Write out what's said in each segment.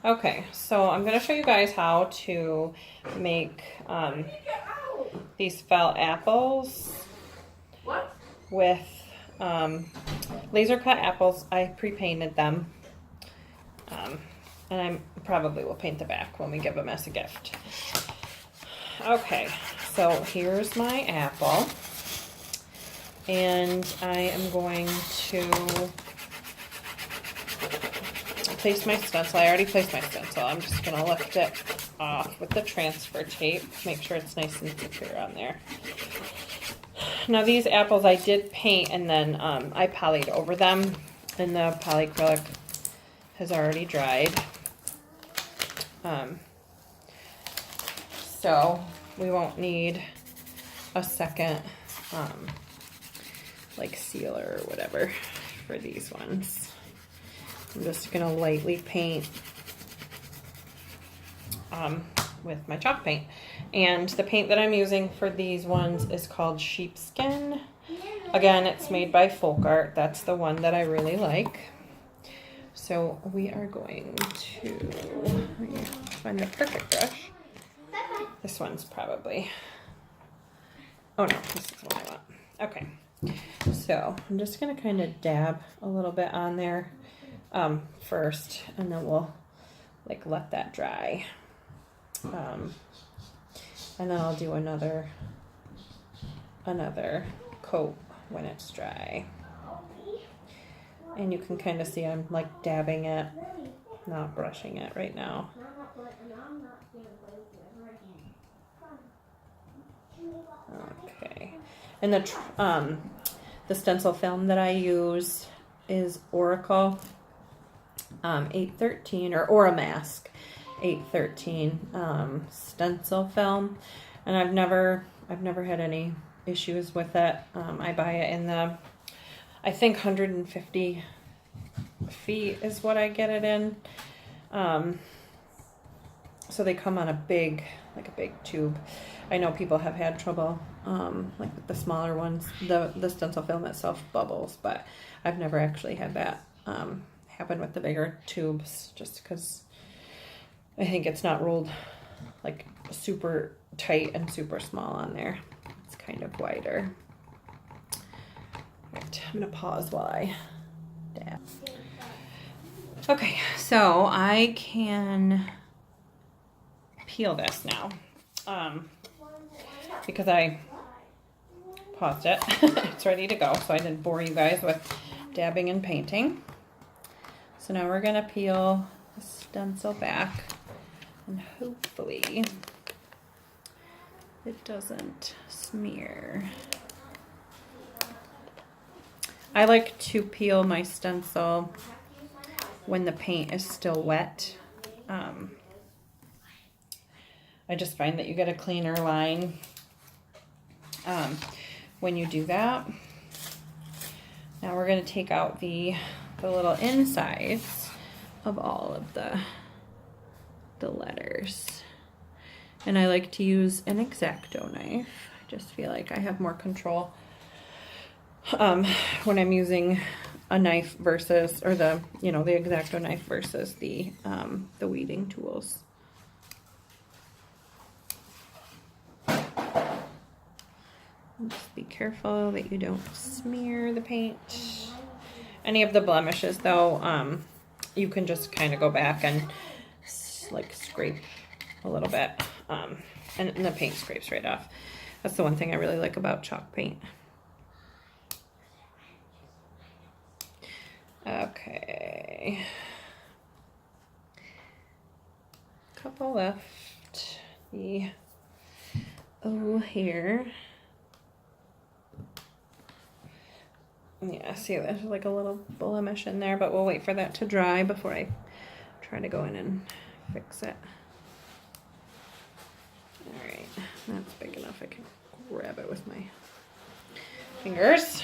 Okay, so I'm going to show you guys how to make these felt apples with laser cut apples. I pre-painted them, and I probably will paint the back when we give them as a gift. Okay, so here's my apple, and I am going to place my stencil. I already placed my stencil. I'm just going to lift it off with the transfer tape. Make sure it's nice and secure on there. Now these apples I did paint, and then I polyed over them, and the polyacrylic has already dried. So we won't need a second like sealer or whatever for these ones. I'm just going to lightly paint with my chalk paint. And the paint that I'm using for these ones is called Sheepskin. Again, it's made by Folk Art. That's the one that I really like. So we are going to find the perfect brush. This one's probably... Oh no, this is the one I want. Okay. So I'm just going to kind of dab a little bit on there first, and then we'll like let that dry. And then I'll do another coat when it's dry. And you can kind of see I'm like dabbing it, not brushing it right now. Okay. And the stencil film that I use is Oracle 813 or Oramask 813 stencil film, and I've never had any issues with it. I buy it in the, I think 150 feet is what I get it in. So they come on a big tube. I know people have had trouble like with the smaller ones. The stencil film itself bubbles, but I've never actually had that happen with the bigger tubes, just because I think it's not rolled like super tight and super small on there. It's kind of wider. Right, I'm gonna pause while I dab. Okay, so I can peel this now because I paused it. It's ready to go, so I didn't bore you guys with dabbing and painting. So now we're gonna peel the stencil back, and hopefully it doesn't smear. I like to peel my stencil when the paint is still wet. I just find that you get a cleaner line when you do that. Now we're going to take out the little insides of all of the letters. And I like to use an X-Acto knife. I just feel like I have more control when I'm using a knife versus, or the X-Acto knife versus the weeding tools. Just be careful that you don't smear the paint. Any of the blemishes though, you can just kind of go back and like scrape a little bit, and the paint scrapes right off. That's the one thing I really like about chalk paint. Okay, couple left. The O here. Yeah, see, there's like a little blemish in there, but we'll wait for that to dry before I try to go in and fix it. Alright, that's big enough. I can grab it with my fingers.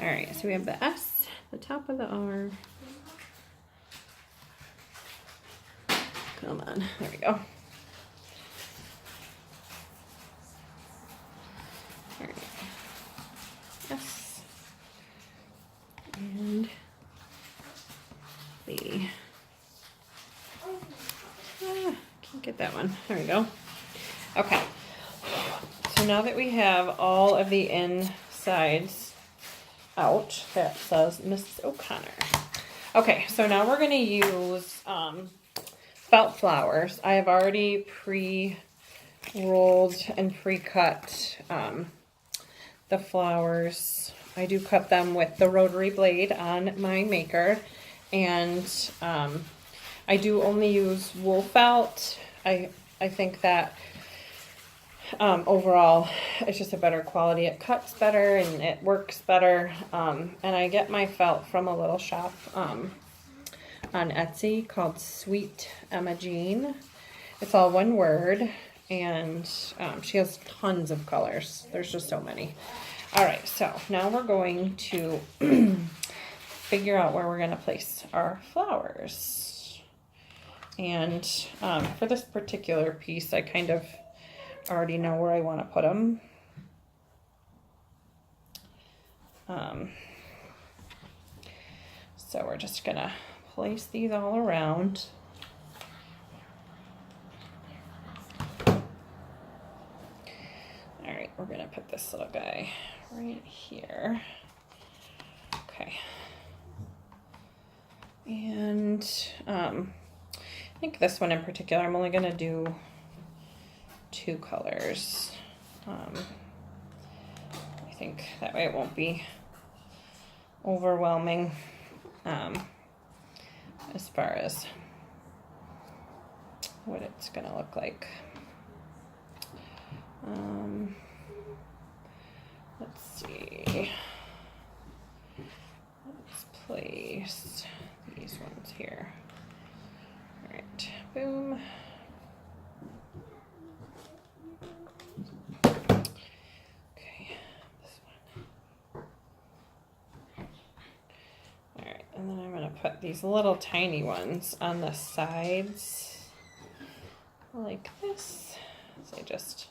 Alright, so we have the S, the top of the R. Come on, there we go. Alright, S. And the Get that one. There we go. Okay. So now that we have all of the insides out, that says Mrs. O'Connor. Okay, so now we're going to use felt flowers. I have already pre-rolled and pre-cut the flowers. I do cut them with the rotary blade on my maker, and I do only use wool felt. I think that overall it's just a better quality. It cuts better and it works better. And I get my felt from a little shop on Etsy called Sweet Emma Jean. It's all one word, and she has tons of colors. There's just so many. All right, so now we're going to figure out where we're going to place our flowers. And for this particular piece, I kind of already know where I want to put them. So we're just going to place these all around. All right, we're going to put this little guy right here. Okay. And I think this one in particular, I'm only going to do 2 colors. I think that way it won't be overwhelming as far as what it's going to look like. Let's see. Let's place these ones here. All right, boom. Okay, this one. All right, and then I'm going to put these little tiny ones on the sides like this. So I just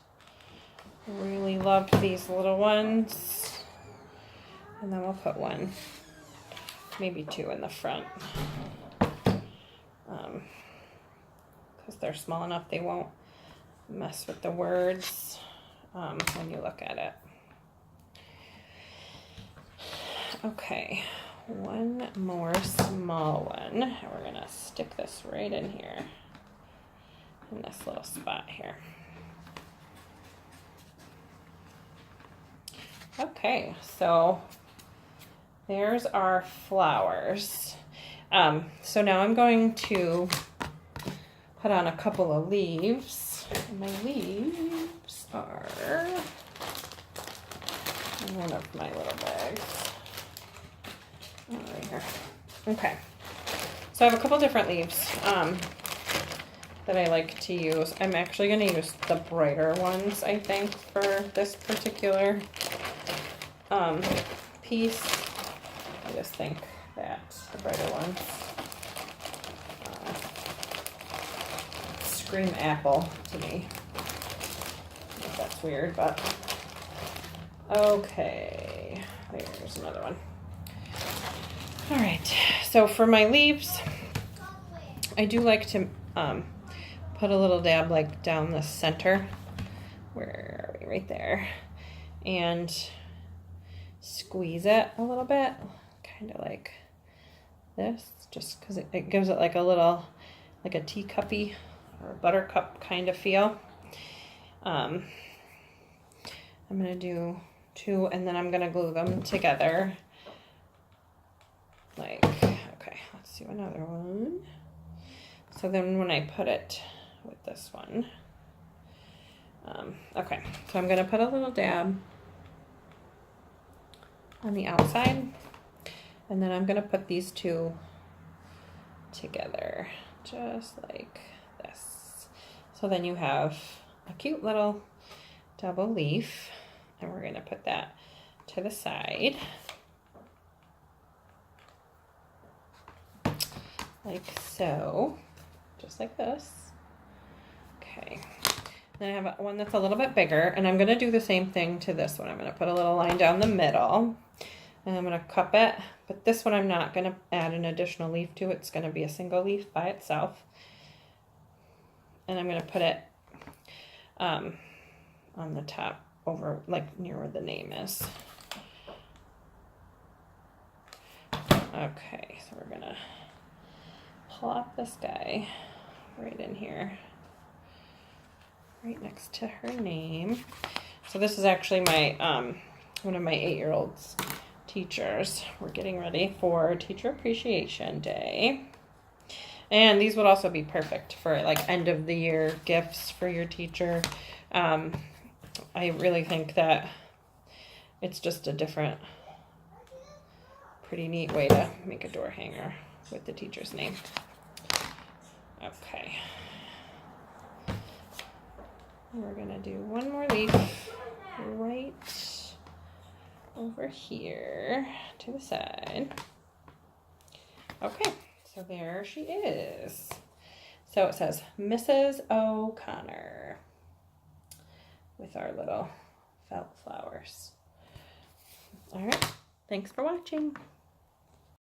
really love these little ones. And then we'll put 1, maybe 2 in the front. Because they're small enough, they won't mess with the words when you look at it. Okay, 1 more small one. And we're going to stick this right in here, in this little spot here. Okay, so there's our flowers. So now I'm going to put on a couple of leaves. And my leaves are in one of my little bags. Oh, right here. Okay, so I have a couple different leaves that I like to use. I'm actually going to use the brighter ones, I think, for this particular piece. I just think that the brighter ones scream apple to me. I think that's weird, but okay. There's another one. All right, so for my leaves, I do like to put a little dab like down the center. Where are we? Right there. And squeeze it a little bit, kind of like this, just because it gives it like a little, like a teacuppy or a buttercup kind of feel. I'm going to do 2, and then I'm going to glue them together. Like, okay, let's do another one. So then when I put it with this one, okay, so I'm going to put a little dab on the outside, and then I'm going to put these 2 together, just like this. So then you have a cute little double leaf, and we're going to put that to the side. Like so, just like this. Okay, then I have one that's a little bit bigger, and I'm going to do the same thing to this one. I'm going to put a little line down the middle, and I'm going to cup it, but this one I'm not going to add an additional leaf to. It's going to be a single leaf by itself. and I'm going to put it on the top over like near where the name is. Okay, so we're going to plop this guy right in here, right next to her name. So this is actually my one of my 8-year-old's teachers. We're getting ready for Teacher Appreciation Day. And these would also be perfect for like end of the year gifts for your teacher. I really think that it's just a different, pretty neat way to make a door hanger with the teacher's name. Okay. We're gonna do one more leaf right over here to the side. Okay, so there she is. So it says Mrs. O'Connor with our little felt flowers. All right, thanks for watching.